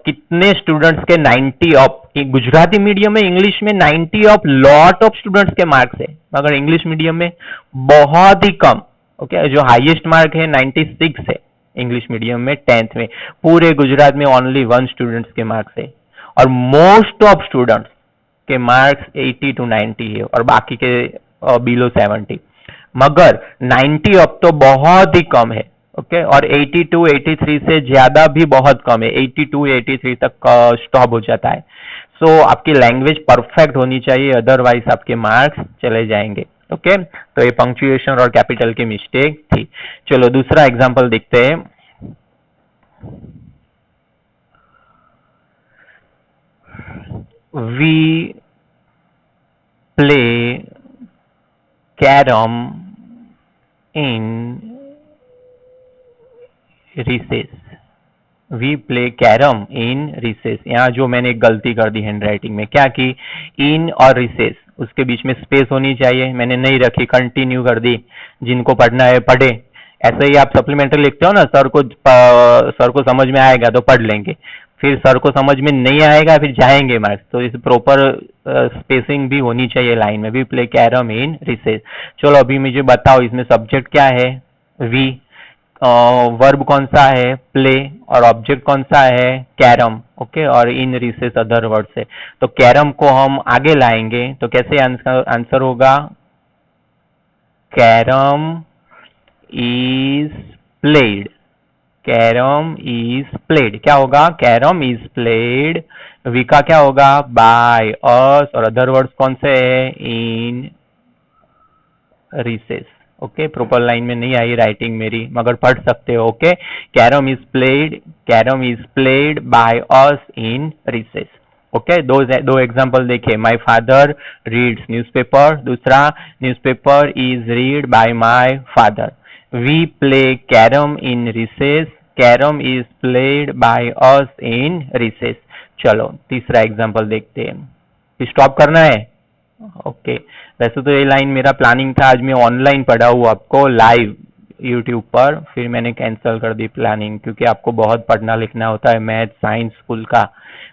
कितने स्टूडेंट्स के 90 ऑफ, गुजराती मीडियम में इंग्लिश में 90 ऑफ लॉट ऑफ स्टूडेंट्स के मार्क्स है, मगर इंग्लिश मीडियम में बहुत ही कम. ओके, जो हाईएस्ट मार्क है 96 है इंग्लिश मीडियम में 10th में. पूरे गुजरात में ओनली 1 स्टूडेंट्स के मार्क्स है, और मोस्ट ऑफ स्टूडेंट्स के मार्क्स 80 to 90 है, और बाकी के बिलो 70. मगर 90 अब तो बहुत ही कम है. ओके, और 82, 83 से ज्यादा भी बहुत कम है, 82, 83 तक स्टॉप हो जाता है. सो आपकी लैंग्वेज परफेक्ट होनी चाहिए, अदरवाइज आपके मार्क्स चले जाएंगे. ओके, तो ये पंक्चुएशन और कैपिटल की मिस्टेक थी. चलो दूसरा एग्जांपल देखते हैं. We play carom in recess. We play carom in recess. यहाँ जो मैंने एक गलती कर दी हैंडराइटिंग में, क्या की, इन और रिसेस उसके बीच में स्पेस होनी चाहिए, मैंने नहीं रखी, कंटिन्यू कर दी. जिनको पढ़ना है पढ़े. ऐसे ही आप सप्लीमेंट्री लिखते हो ना, सर को समझ में आएगा तो पढ़ लेंगे, फिर सर को समझ में नहीं आएगा फिर जाएंगे मार्क्स. तो इस प्रॉपर स्पेसिंग भी होनी चाहिए लाइन में. We play carrom in recess. चलो अभी मुझे बताओ इसमें सब्जेक्ट क्या है, वी, वर्ब कौन सा है, प्ले, और ऑब्जेक्ट कौन सा है, कैरम. ओके, और इन रिसेस अदर वर्ड से. तो कैरम को हम आगे लाएंगे तो कैसे आंसर होगा, carrom is played. Carrom is played क्या होगा, कैरम इज प्लेड. वी का क्या होगा, बाय अस, और अदर वर्ड्स कौन से है, in recess. Okay, proper line में नहीं आई राइटिंग मेरी, मगर पढ़ सकते हो. Okay, carrom is played by us in recess. Okay, दो एग्जांपल देखे. माय फादर रीड्स न्यूज़पेपर, दूसरा newspaper is read by my father. We play carrom in recess, carrom is played by us in recess. चलो तीसरा एग्जांपल देखते हैं. स्टॉप करना है. ओके, वैसे तो ये लाइन मेरा प्लानिंग था, आज मैं ऑनलाइन पढ़ाऊँ आपको लाइव यूट्यूब पर, फिर मैंने कैंसिल कर दी प्लानिंग, क्योंकि आपको बहुत पढ़ना लिखना होता है, मैथ साइंस स्कूल का.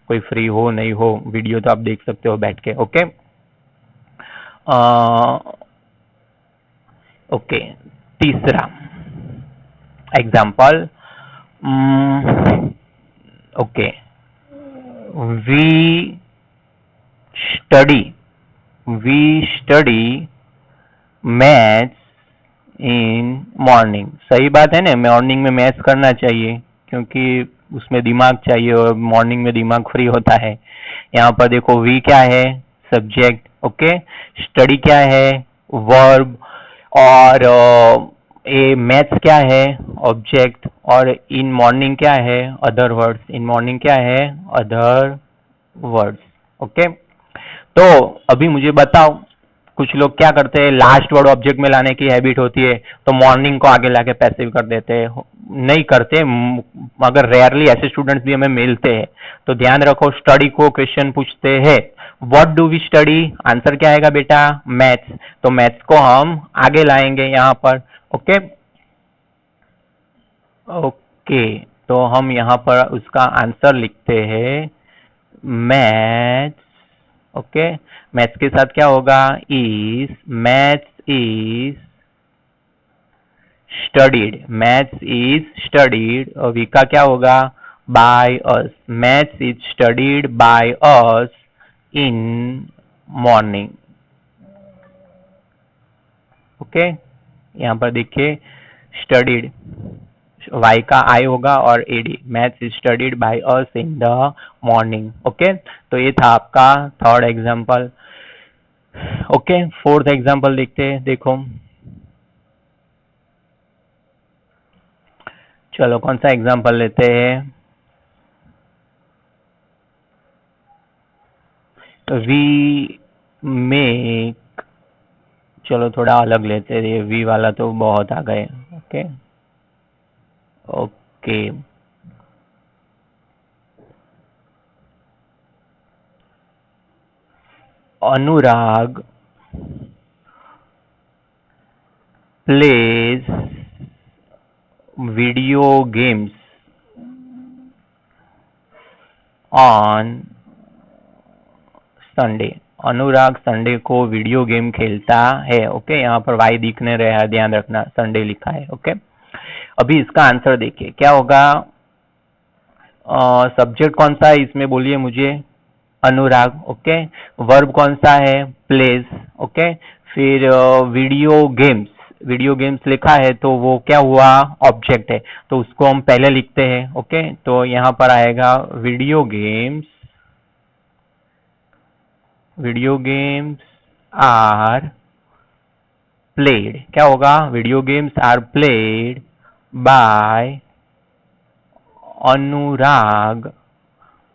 कोई फ्री हो नहीं हो, वीडियो तो आप देख सकते हो बैठ के. ओके, ओके, तीसरा example. Okay, we study maths in morning. सही बात है ना, मॉर्निंग में मैथ्स करना चाहिए क्योंकि उसमें दिमाग चाहिए, और मॉर्निंग में दिमाग फ्री होता है. यहाँ पर देखो, वी क्या है, सब्जेक्ट. ओके, स्टडी क्या है, वर्ब, और ये मैथ्स क्या है, ऑब्जेक्ट, और इन मॉर्निंग क्या है, अदर वर्ड्स. इन मॉर्निंग क्या है, अदर वर्ड्स। ओके, तो अभी मुझे बताओ, कुछ लोग क्या करते हैं, लास्ट वर्ड ऑब्जेक्ट में लाने की हैबिट होती है, तो मॉर्निंग को आगे लाके पैसिव कर देते हैं। नहीं करते, मगर रेयरली ऐसे स्टूडेंट्स भी हमें मिलते हैं। तो ध्यान रखो, स्टडी को क्वेश्चन पूछते हैं, what do we study, answer क्या आएगा बेटा, मैथ्स। तो मैथ्स को हम आगे लाएंगे यहाँ पर। ओके ओके, तो हम यहाँ पर उसका आंसर लिखते हैं मैथ्स। ओके, मैथ्स के साथ क्या होगा, is, maths is studied, maths is studied. और वी का क्या होगा, by us, maths is studied by us in morning. Okay, यहाँ पर देखिए स्टडीड, वाई का आई होगा और E D, maths is studied by us in the morning. Okay, तो ये था आपका third example. Okay, fourth example देखते हैं। देखो, चलो कौन सा एग्जाम्पल लेते हैं, वी मेक, चलो थोड़ा अलग लेते हैं, ये वी वाला तो बहुत आ गए। Okay okay, Anurag plays video games on Sunday, Anurag Sunday को वीडियो गेम खेलता है। ओके, यहाँ पर वाई दिखने रहा है, ध्यान रखना, संडे लिखा है। ओके, अभी इसका आंसर देखिए क्या होगा। सब्जेक्ट कौन सा है इसमें बोलिए मुझे, अनुराग। ओके, वर्ब कौन सा है, प्लेस। ओके, फिर वीडियो गेम्स, वीडियो गेम्स लिखा है तो वो क्या हुआ, ऑब्जेक्ट है, तो उसको हम पहले लिखते हैं। ओके, तो यहाँ पर आएगा video games, video games are played, क्या होगा, video games are played by Anurag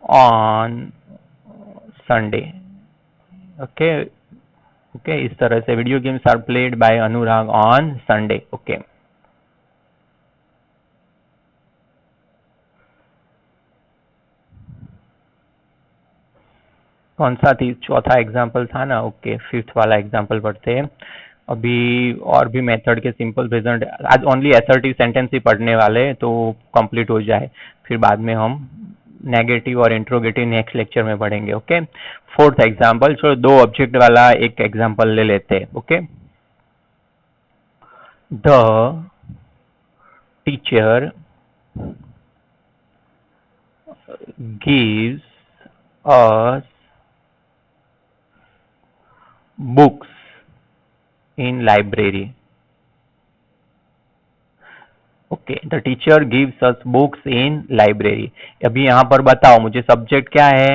on Sunday. Okay okay, इस तरह से video games are played by Anurag on Sunday. Okay, कौन सा थी, चौथा एग्जाम्पल था ना। ओके, फिफ्थ वाला एग्जाम्पल पढ़ते हैं अभी। और भी मेथड के सिंपल प्रेजेंट, आज ओनली असर्टिव सेंटेंस ही पढ़ने वाले, तो कंप्लीट हो जाए, फिर बाद में हम नेगेटिव और इंट्रोगेटिव नेक्स्ट लेक्चर में पढ़ेंगे। ओके, फोर्थ एग्जाम्पल, चलो दो ऑब्जेक्ट वाला एक एग्जाम्पल ले लेते हैं। Okay, the teacher gives us books in library। Okay, the teacher gives us books in library. अभी यहाँ पर बताओ मुझे, सब्जेक्ट क्या है,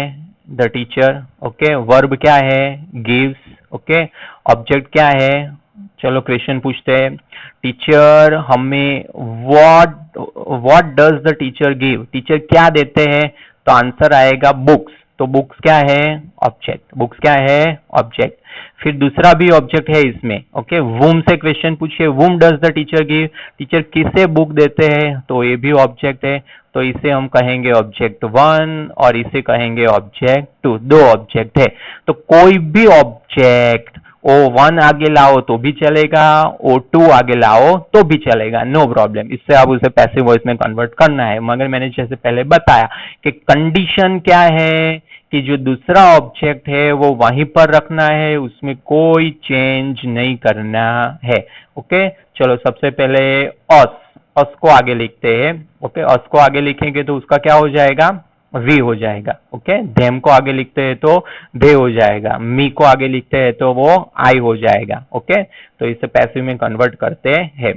द टीचर। ओके, वर्ब क्या है, गिव्स। ओके, ऑब्जेक्ट क्या है, चलो क्वेश्चन पूछते हैं, टीचर हमें what what does the teacher give, teacher क्या देते हैं, तो आंसर आएगा बुक्स। तो बुक्स क्या है, ऑब्जेक्ट, बुक्स क्या है, ऑब्जेक्ट। फिर दूसरा भी ऑब्जेक्ट है इसमें। ओके, वुम से क्वेश्चन पूछिए, whom does the teacher give, teacher किसे बुक देते हैं, तो ये भी ऑब्जेक्ट है, तो इसे हम कहेंगे ऑब्जेक्ट 1 और इसे कहेंगे ऑब्जेक्ट 2, दो ऑब्जेक्ट है। तो कोई भी ऑब्जेक्ट O1 आगे लाओ तो भी चलेगा, O2 आगे लाओ तो भी चलेगा, नो प्रॉब्लम। इससे आप उसे पैसिव वॉइस में कन्वर्ट करना है, मगर मैंने जैसे पहले बताया कि कंडीशन क्या है कि जो दूसरा ऑब्जेक्ट है वो वहीं पर रखना है, उसमें कोई चेंज नहीं करना है। ओके, चलो सबसे पहले अस, अस को आगे लिखते हैं। ओके, अस को आगे लिखेंगे तो उसका क्या हो जाएगा, वी हो जाएगा। ओके, धेम को आगे लिखते हैं तो दे हो जाएगा, मी को आगे लिखते हैं तो वो आई हो जाएगा। ओके, तो इसे पैसिव में कन्वर्ट करते हैं।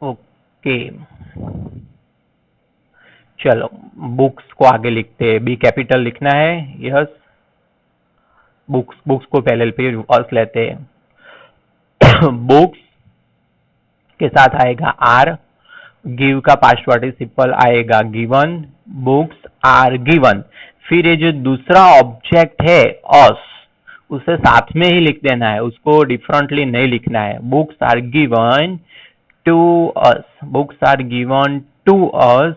ओके, चलो बुक्स को आगे लिखते हैं, बी कैपिटल लिखना है, यस, बुक्स, बुक्स को पहले फिर अस लेते हैं। बुक्स के साथ आएगा आर, गिव का पास्ट पार्टिसिपल आएगा गिवन, बुक्स आर गिवन। फिर ये जो दूसरा ऑब्जेक्ट है अस, उसे साथ में ही लिख देना है, उसको डिफरेंटली नहीं लिखना है। Books are given to us, books are given to us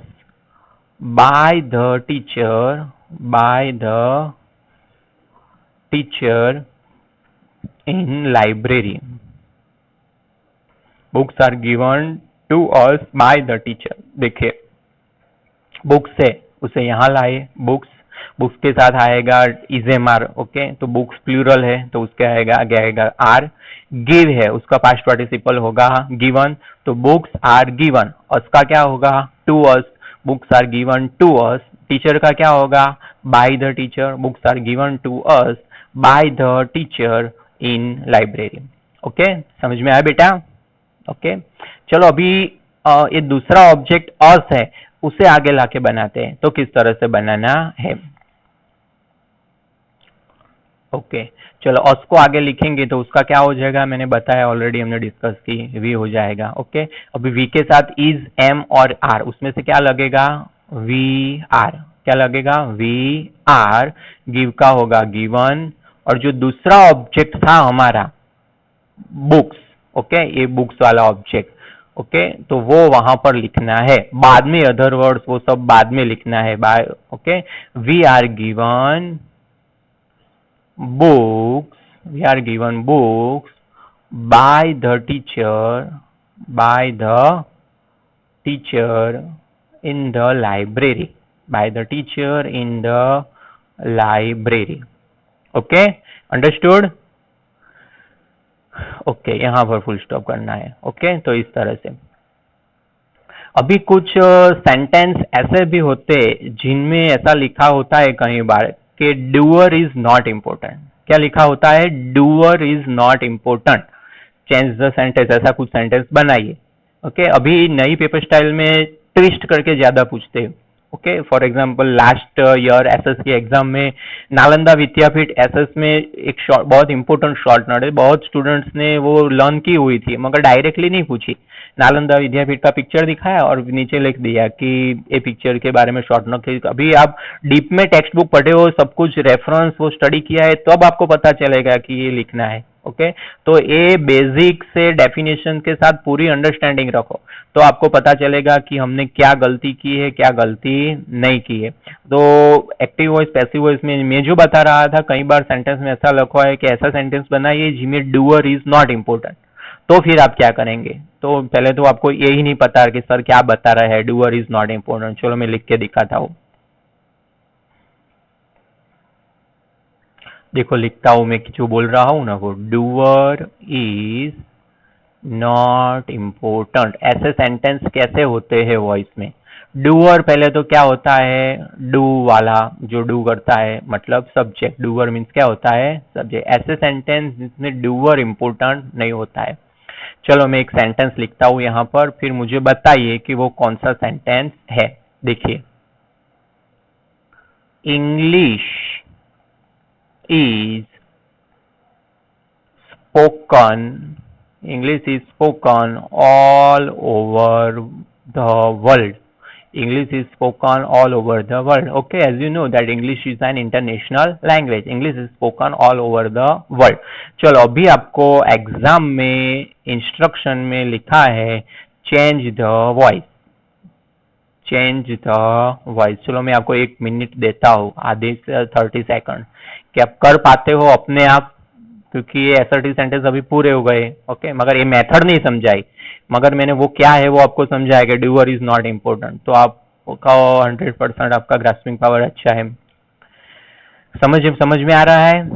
by the teacher, by the teacher in library. Books are given to us by the teacher. देखिए बुक्स है उसे यहां लाए, बुक्स, बुक्स के साथ आएगा इजेमार, ओके, तो बुक्स प्लूरल है तो उसके आएगा आगे आएगा आर। गिव है उसका पास्ट पार्टिसिपल होगा गिवन, तो बुक्स आर गिवन। अस का क्या होगा to us, books are given to us. Teacher का क्या होगा by the teacher, books are given to us by the teacher in library. Okay, समझ में आया बेटा? ओके, चलो अभी ये दूसरा ऑब्जेक्ट अस है, उसे आगे लाके बनाते हैं। तो किस तरह से बनाना है? ओके, चलो अस को आगे लिखेंगे तो उसका क्या हो जाएगा, मैंने बताया ऑलरेडी, हमने डिस्कस की, वी हो जाएगा। ओके, अभी वी के साथ इज, एम और आर, उसमें से क्या लगेगा वी आर, क्या लगेगा वी आर। गिव का होगा गिवन, और जो दूसरा ऑब्जेक्ट था हमारा बुक्स, ओके, ये बुक्स वाला ऑब्जेक्ट, ओके, तो वो वहां पर लिखना है, बाद में अदर वर्ड्स वो सब बाद में लिखना है by. Okay, we are given books, we are given books by the teacher, by the teacher in the library, by the teacher in the library. Okay, understood? Okay, यहां पर फुल स्टॉप करना है। ओके, तो इस तरह से अभी कुछ सेंटेंस ऐसे भी होते जिनमें ऐसा लिखा होता है कई बार कि डूअर इज नॉट इम्पोर्टेंट। क्या लिखा होता है? Doer is not important, change the sentence, ऐसा कुछ सेंटेंस बनाइए। ओके, अभी नई पेपर स्टाइल में ट्विस्ट करके ज्यादा पूछते हैं। Okay, for example last year SS की एग्जाम में नालंदा विद्यापीठ एसएस में एक बहुत इंपॉर्टेंट शॉर्ट नोट है, बहुत स्टूडेंट्स ने वो लर्न की हुई थी मगर डायरेक्टली नहीं पूछी। नालंदा विद्यापीठ का पिक्चर दिखाया और नीचे लिख दिया कि ये पिक्चर के बारे में शॉर्ट नोट की। अभी आप डीप में टेक्स्ट बुक पढ़े हो, सब कुछ रेफरेंस वो स्टडी किया है, तब आपको पता चलेगा कि ये लिखना है। ओके, तो ये बेसिक से डेफिनेशन के साथ पूरी अंडरस्टैंडिंग रखो तो आपको पता चलेगा कि हमने क्या गलती की है, क्या गलती नहीं की है। तो एक्टिव वॉइस पैसिव वॉइस में मैं जो बता रहा था, कई बार सेंटेंस में ऐसा लिखा है कि ऐसा सेंटेंस बनाइए जिसमें डूअर इज नॉट इम्पोर्टेंट, तो फिर आप क्या करेंगे? तो पहले तो आपको यही नहीं पता कि सर क्या बता रहा है, डूअर इज नॉट इम्पोर्टेंट। चलो मैं लिख के दिखाता हूं, देखो लिखता हूं मैं जो बोल रहा हूं ना, वो डूअर इज नॉट इम्पोर्टेंट। ऐसे सेंटेंस कैसे होते हैं वॉइस में? डूअर पहले तो क्या होता है, डू वाला जो डू करता है मतलब सब्जेक्ट, डूअर मीन्स क्या होता है सब्जेक्ट। ऐसे सेंटेंस जिसमें डूअर इम्पोर्टेंट नहीं होता है। चलो मैं एक सेंटेंस लिखता हूं यहां पर, फिर मुझे बताइए कि वो कौन सा सेंटेंस है। देखिए, English is spoken, English is spoken all over the world. English is spoken all over the world. Okay, as you know that English is an international language. English is spoken all over the world. चलो अभी आपको एग्जाम में इंस्ट्रक्शन में लिखा है change the voice, change the voice. चलो मैं आपको 1 मिनट देता हूँ, आधे से 30 सेकंड, कि आप कर पाते हो अपने आप, क्योंकि ये असर्टिव सेंटेंस अभी पूरे हो गए। ओके, मगर ये मेथड नहीं समझाई, मगर मैंने वो क्या है वो आपको समझाया कि डूअर इज नॉट इम्पोर्टेंट। तो आपका 100% आपका ग्रास्पिंग पावर अच्छा है। समझ में आ रहा है?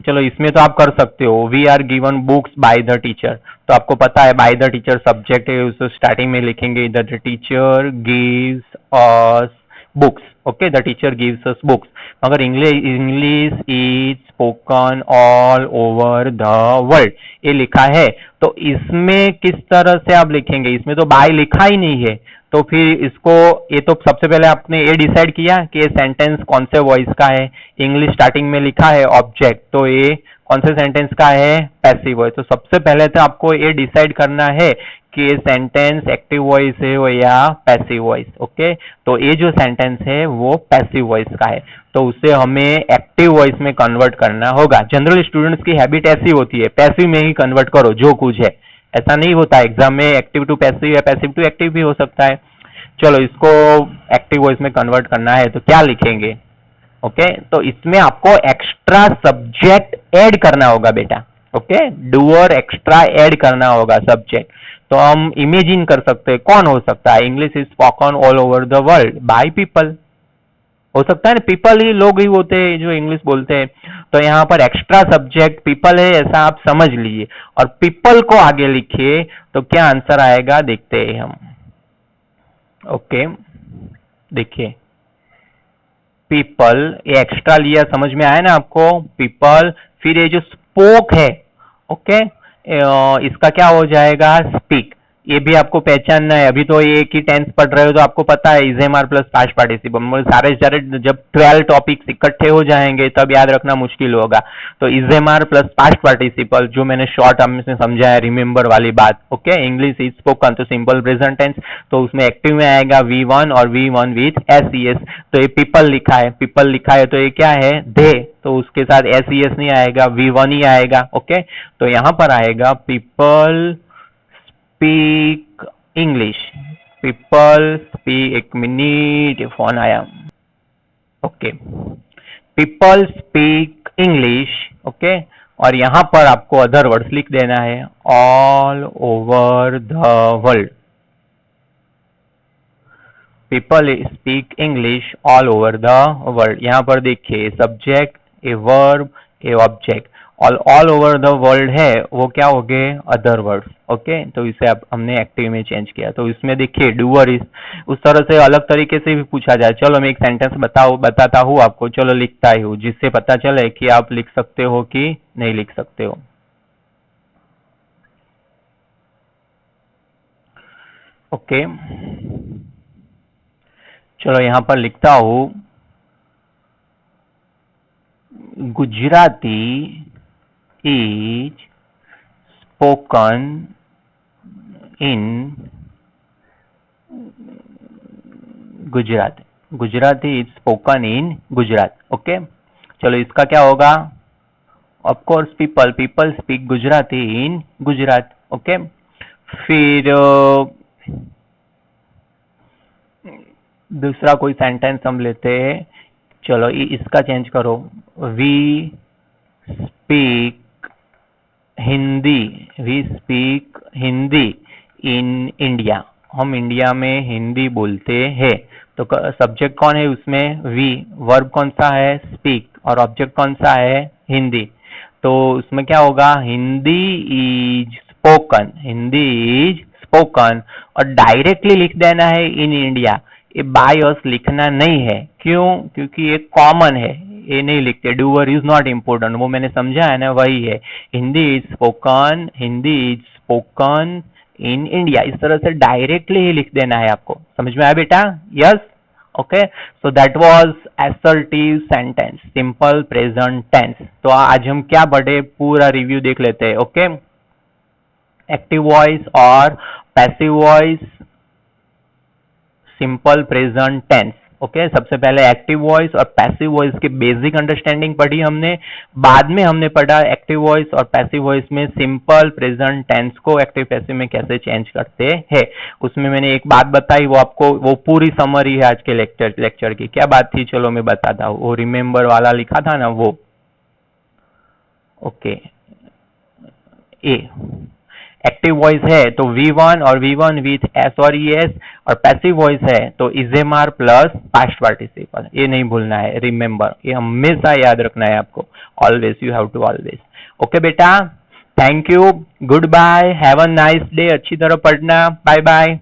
चलो इसमें तो आप कर सकते हो, we are given books by the teacher, तो आपको पता है बाय द टीचर सब्जेक्ट है, उसको स्टार्टिंग में लिखेंगे इधर the teacher gives us books. Okay, the teacher gives us books. मगर English is spoken all over the world ये लिखा है, तो इसमें किस तरह से आप लिखेंगे? इसमें तो बाय लिखा ही नहीं है, तो फिर इसको, ये तो सबसे पहले आपने ये डिसाइड किया कि ये सेंटेंस कौन से वॉइस का है। इंग्लिश स्टार्टिंग में लिखा है ऑब्जेक्ट, तो ये कौन से सेंटेंस का है, पैसिव वॉइस। तो सबसे पहले तो आपको ये डिसाइड करना है कि ये सेंटेंस एक्टिव वॉइस है या पैसिव वॉइस। ओके, तो ये जो सेंटेंस है वो पैसिव वॉइस का है, तो उसे हमें एक्टिव वॉइस में कन्वर्ट करना होगा। जनरल स्टूडेंट्स की हैबिट ऐसी होती है, पैसिव में ही कन्वर्ट करो जो कुछ है, ऐसा नहीं होता। एग्जाम में एक्टिव टू पैसिव या पैसिव टू एक्टिव भी हो सकता है। चलो इसको एक्टिव वॉइस में कन्वर्ट करना है तो क्या लिखेंगे। ओके, तो इसमें आपको एक्स्ट्रा सब्जेक्ट ऐड करना होगा बेटा। ओके, डूअर एक्स्ट्रा ऐड करना होगा सब्जेक्ट। तो हम इमेजिन कर सकते हैं कौन हो सकता है। English is spoken all over the world by people, हो सकता है ना, पीपल ही लोग ही होते हैं जो इंग्लिश बोलते हैं। तो यहाँ पर एक्स्ट्रा सब्जेक्ट पीपल है ऐसा आप समझ लीजिए, और पीपल को आगे लिखिए तो क्या आंसर आएगा देखते हैं हम। ओके, देखिए पीपल, ये एक्स्ट्रा लिया, समझ में आया ना आपको, पीपल। फिर ये जो स्पोक है, ओके, इसका क्या हो जाएगा, स्पीक। ये भी आपको पहचानना है। अभी तो ये की टेंस पढ़ रहे हो तो आपको पता है इजेमार प्लस पास्ट पार्टिसिपल, सारे सारे जब 12 टॉपिक्स इकट्ठे हो जाएंगे तब याद रखना मुश्किल होगा। तो इजेमार प्लस पास्ट पार्टिसिपल जो मैंने शॉर्ट में समझा है, रिमेंबर वाली बात। ओके, इंग्लिश इज स्पोकन तो सिंपल प्रेजेंट टेंस, तो उसमें एक्टिव में आएगा V1 और V1 विथ SES। तो ये पीपल लिखा है, पीपल लिखा है तो ये क्या है, दे, तो उसके साथ SES नहीं आएगा, V1 ही आएगा। ओके, तो यहां पर आएगा people speak English, people speak, एक मिनट फोन आया। Okay, people speak English. Okay, और यहां पर आपको अदर वर्ड्स लिख देना है, all over the world. People speak English all over the world. यहां पर देखिए subject, a verb, A object. All over the world है वो क्या हो गए, अदर वर्ड्स। ओके, तो इसे अब हमने एक्टिव में चेंज किया। तो इसमें देखिए डूअर इज, उस तरह से अलग तरीके से भी पूछा जाए। चलो मैं एक सेंटेंस बताता हूँ आपको, चलो लिखता ही हूँ जिससे पता चले कि आप लिख सकते हो कि नहीं लिख सकते हो। ओके, चलो यहां पर लिखता हूं, Gujarati is spoken in Gujarat. Gujarati is spoken in Gujarat. Okay, चलो इसका क्या होगा, of course people, people speak Gujarati in Gujarat. Okay, फिर दूसरा कोई सेंटेंस हम लेते हैं। चलो इसका चेंज करो, we speak Hindi, we speak Hindi in India, हम इंडिया में हिंदी बोलते हैं। तो सब्जेक्ट कौन है उसमें, वी, वर्ब कौन सा है, स्पीक, और ऑब्जेक्ट कौन सा है, हिंदी। तो उसमें क्या होगा, Hindi is spoken, Hindi is spoken, और डायरेक्टली लिख देना है इन इंडिया। ये बाय अस लिखना नहीं है, क्यों, क्योंकि ये कॉमन है, ये नहीं लिखते। डूअर इज नॉट इम्पोर्टेंट, वो मैंने समझा है ना, वही है। Hindi is spoken, Hindi is spoken in India, इस तरह से डायरेक्टली ही लिख देना है आपको। समझ में आया बेटा, yes. Okay, so that was assertive sentence, simple present tense. तो आज हम क्या पढ़े, पूरा रिव्यू देख लेते हैं। ओके, एक्टिव वॉइस और passive voice, simple present tense. Okay, सबसे पहले एक्टिव वॉइस और पैसिव वॉइस की बेसिक अंडरस्टैंडिंग पढ़ी हमने। बाद में हमने पढ़ा एक्टिव वॉइस और पैसिव वॉइस में सिंपल प्रेजेंट टेंस को एक्टिव पैसिव में कैसे चेंज करते हैं। उसमें मैंने एक बात बताई, वो आपको, वो पूरी समरी है आज के लेक्चर की। क्या बात थी, चलो मैं बताता हूँ। वो रिमेंबर वाला लिखा था ना वो। ओके, ए एक्टिव वॉइस है तो V1 और V1 विथ S और ES, और पैसिव वॉइस है तो इजेमार प्लस पास्ट पार्टिसिपल। ये नहीं भूलना है, रिमेंबर, ये हमेशा याद रखना है आपको। Always, you have to always. Okay बेटा, thank you, good bye, have a nice day, अच्छी तरह पढ़ना, बाय बाय।